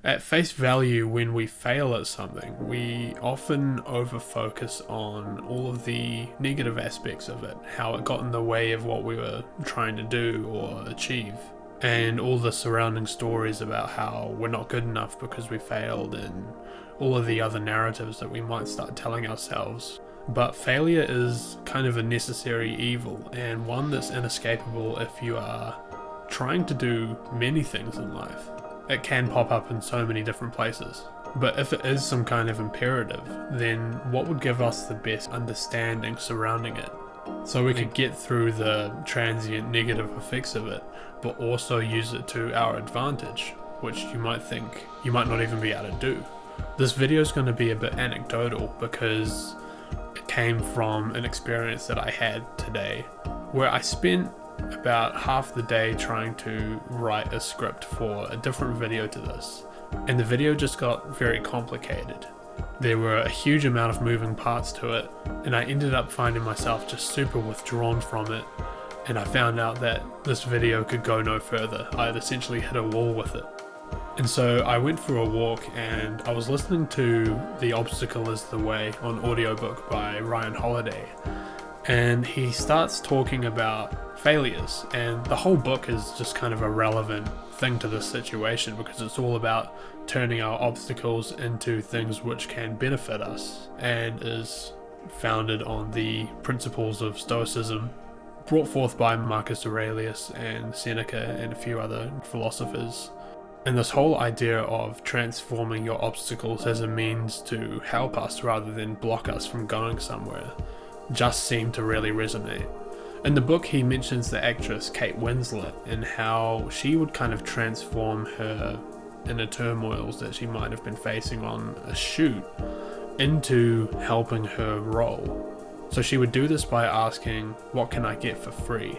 At face value, when we fail at something, we often over-focus on all of the negative aspects of it, how it got in the way of what we were trying to do or achieve, and all the surrounding stories about how we're not good enough because we failed, and all of the other narratives that we might start telling ourselves. But failure is kind of a necessary evil, and one that's inescapable if you are trying to do many things in life. It can pop up in so many different places. But if it is some kind of imperative, then what would give us the best understanding surrounding it? So we could get through the transient negative effects of it, but also use it to our advantage, which you might think you might not even be able to do. This video is going to be a bit anecdotal because it came from an experience that I had today, where I spent about half the day trying to write a script for a different video to this, and the video just got very complicated. There were a huge amount of moving parts to it, and I ended up finding myself just super withdrawn from it, and I found out that this video could go no further. I had essentially hit a wall with it. And so I went for a walk and I was listening to The Obstacle is the Way on audiobook by Ryan Holiday, and he starts talking about failures, and the whole book is just kind of a relevant thing to this situation because it's all about turning our obstacles into things which can benefit us, and is founded on the principles of Stoicism brought forth by Marcus Aurelius and Seneca and a few other philosophers. And this whole idea of transforming your obstacles as a means to help us rather than block us from going somewhere just seemed to really resonate. In the book, he mentions the actress Kate Winslet and how she would kind of transform her inner turmoils that she might have been facing on a shoot into helping her role. So she would do this by asking, what can I get for free?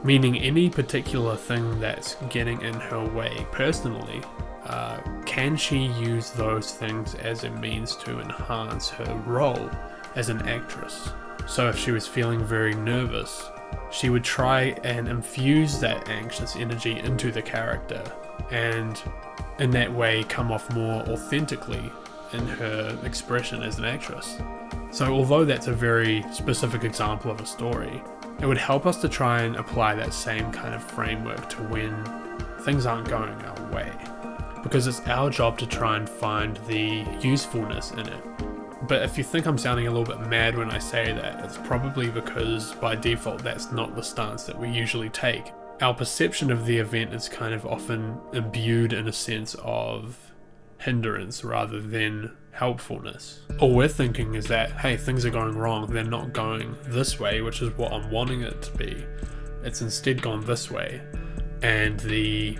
Meaning any particular thing that's getting in her way personally, can she use those things as a means to enhance her role as an actress? So if she was feeling very nervous, she would try and infuse that anxious energy into the character, and in that way come off more authentically in her expression as an actress. So although that's a very specific example of a story, it would help us to try and apply that same kind of framework to when things aren't going our way, because it's our job to try and find the usefulness in it. But if you think I'm sounding a little bit mad when I say that, it's probably because by default that's not the stance that we usually take. Our perception of the event is kind of often imbued in a sense of hindrance rather than helpfulness. All we're thinking is that, hey, things are going wrong, they're not going this way, which is what I'm wanting it to be. It's instead gone this way. And the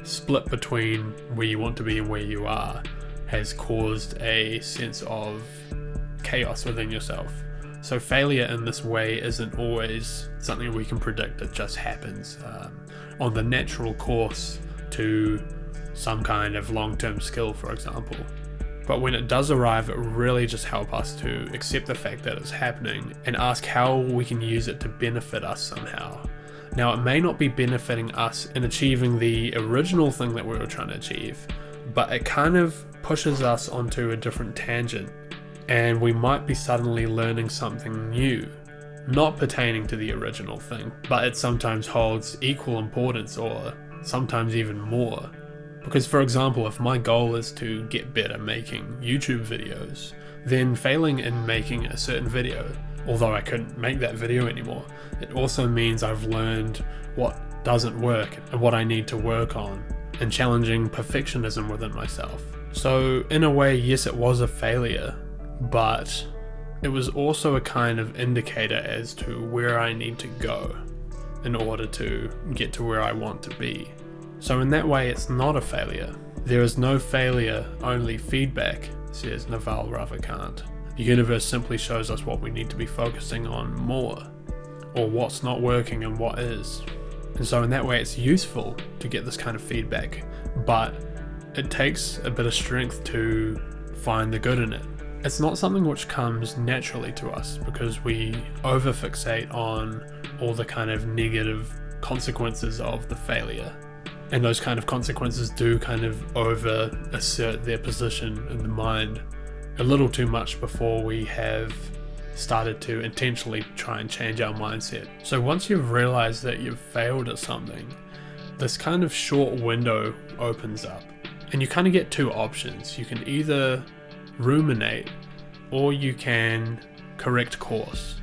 split between where you want to be and where you are has caused a sense of chaos within yourself. So failure in this way isn't always something we can predict, it just happens on the natural course to some kind of long-term skill, for example. But when it does arrive, it really just helps us to accept the fact that it's happening and ask how we can use it to benefit us somehow. Now, it may not be benefiting us in achieving the original thing that we were trying to achieve, but it kind of pushes us onto a different tangent, and we might be suddenly learning something new, not pertaining to the original thing, but it sometimes holds equal importance or sometimes even more. Because for example, if my goal is to get better making YouTube videos, then failing in making a certain video, although I couldn't make that video anymore, it also means I've learned what doesn't work and what I need to work on, and challenging perfectionism within myself. So in a way, yes, it was a failure, but it was also a kind of indicator as to where I need to go in order to get to where I want to be. So in that way, it's not a failure. There is no failure, only feedback, says Naval Ravikant. The universe simply shows us what we need to be focusing on more, or what's not working and what is. And so in that way, it's useful to get this kind of feedback, but it takes a bit of strength to find the good in it. It's not something which comes naturally to us because we overfixate on all the kind of negative consequences of the failure. And those kind of consequences do kind of over assert their position in the mind a little too much before we have started to intentionally try and change our mindset. So once you've realized that you've failed at something, this kind of short window opens up, and you kind of get two options. You can either ruminate, or you can correct course.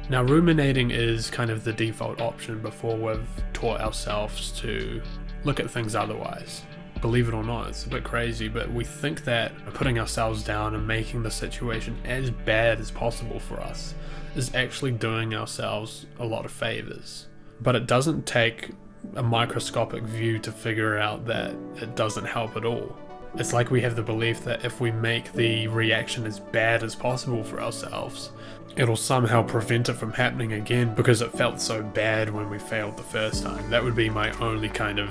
Now, ruminating is kind of the default option before we've taught ourselves to look at things otherwise. Believe it or not, it's a bit crazy, but we think that putting ourselves down and making the situation as bad as possible for us is actually doing ourselves a lot of favors. But it doesn't take a microscopic view to figure out that it doesn't help at all. It's like we have the belief that if we make the reaction as bad as possible for ourselves, it'll somehow prevent it from happening again because it felt so bad when we failed the first time. That would be my only kind of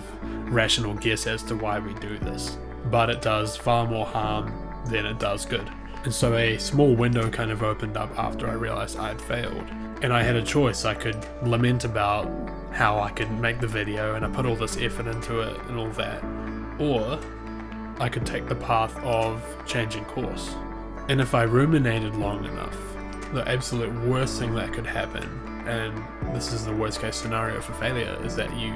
rational guess as to why we do this. But it does far more harm than it does good. And so a small window kind of opened up after I realized I had failed. And I had a choice. I could lament about how I could make the video and I put all this effort into it and all that. Or I could take the path of changing course. And if I ruminated long enough, the absolute worst thing that could happen, and this is the worst case scenario for failure, is that you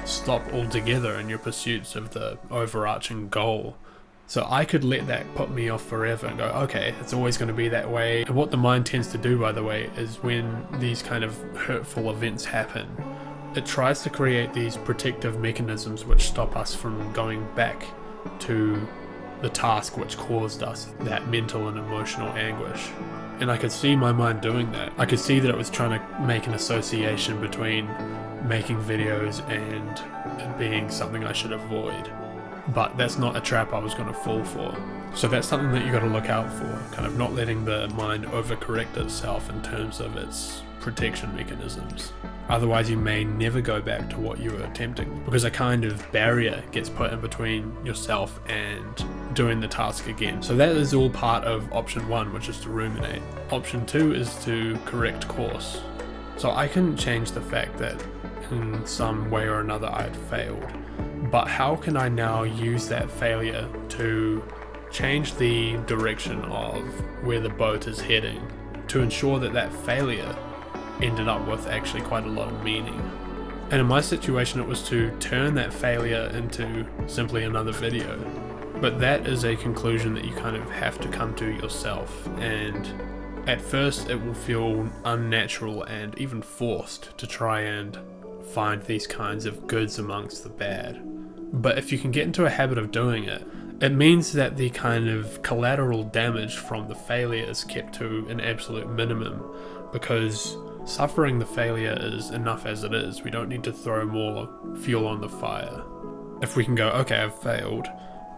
stop altogether in your pursuits of the overarching goal. So I could let that put me off forever and go, okay, it's always going to be that way. And what the mind tends to do, by the way, is when these kind of hurtful events happen, it tries to create these protective mechanisms which stop us from going back to the task which caused us that mental and emotional anguish. And I could see my mind doing that. I could see that it was trying to make an association between making videos and it being something I should avoid. But that's not a trap I was going to fall for. So that's something that you got to look out for, kind of not letting the mind overcorrect itself in terms of its protection mechanisms. Otherwise you may never go back to what you were attempting, because a kind of barrier gets put in between yourself and doing the task again. So that is all part of option 1, which is to ruminate. Option 2 is to correct course. So I couldn't change the fact that in some way or another I had failed, but how can I now use that failure to change the direction of where the boat is heading to ensure that that failure ended up with actually quite a lot of meaning? And in my situation, it was to turn that failure into simply another video. But that is a conclusion that you kind of have to come to yourself, and at first it will feel unnatural and even forced to try and find these kinds of goods amongst the bad. But if you can get into a habit of doing it, it means that the kind of collateral damage from the failure is kept to an absolute minimum, because suffering the failure is enough as it is. We don't need to throw more fuel on the fire. If we can go, okay, I've failed,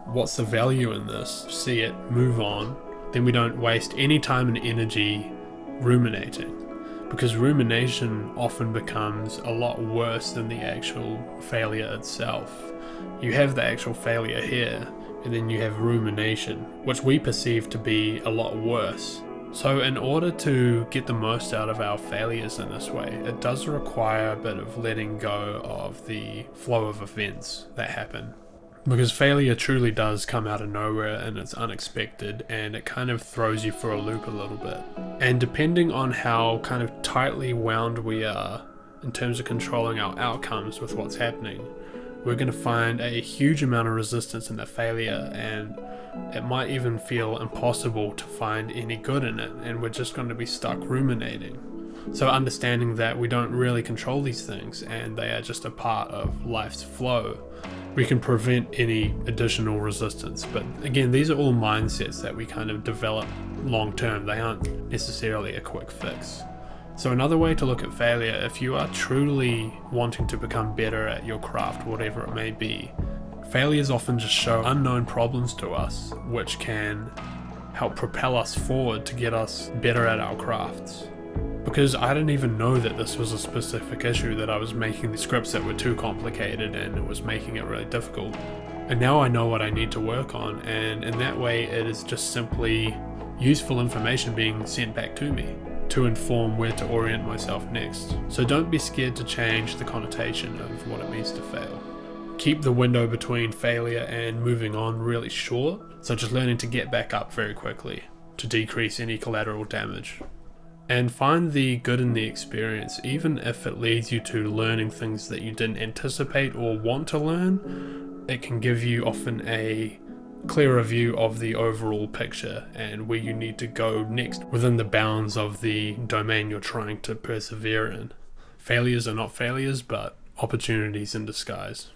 what's the value in this? See it, move on, then we don't waste any time and energy ruminating. Because rumination often becomes a lot worse than the actual failure itself. You have the actual failure here, and then you have rumination, which we perceive to be a lot worse. So in order to get the most out of our failures in this way, it does require a bit of letting go of the flow of events that happen. Because failure truly does come out of nowhere and it's unexpected, and it kind of throws you for a loop a little bit. And depending on how kind of tightly wound we are in terms of controlling our outcomes with what's happening, we're going to find a huge amount of resistance in the failure, and it might even feel impossible to find any good in it, and we're just going to be stuck ruminating. So understanding that we don't really control these things and they are just a part of life's flow, we can prevent any additional resistance. But again, these are all mindsets that we kind of develop long term. They aren't necessarily a quick fix. So another way to look at failure, if you are truly wanting to become better at your craft, whatever it may be, failures often just show unknown problems to us, which can help propel us forward to get us better at our crafts. Because I didn't even know that this was a specific issue, that I was making the scripts that were too complicated and it was making it really difficult. And now I know what I need to work on, and in that way it is just simply useful information being sent back to me to inform where to orient myself next. So don't be scared to change the connotation of what it means to fail. keep the window between failure and moving on really short, so just learning to get back up very quickly to decrease any collateral damage. And find the good in the experience, even if it leads you to learning things that you didn't anticipate or want to learn. It can give you often a clearer view of the overall picture and where you need to go next within the bounds of the domain you're trying to persevere in. Failures are not failures, but opportunities in disguise.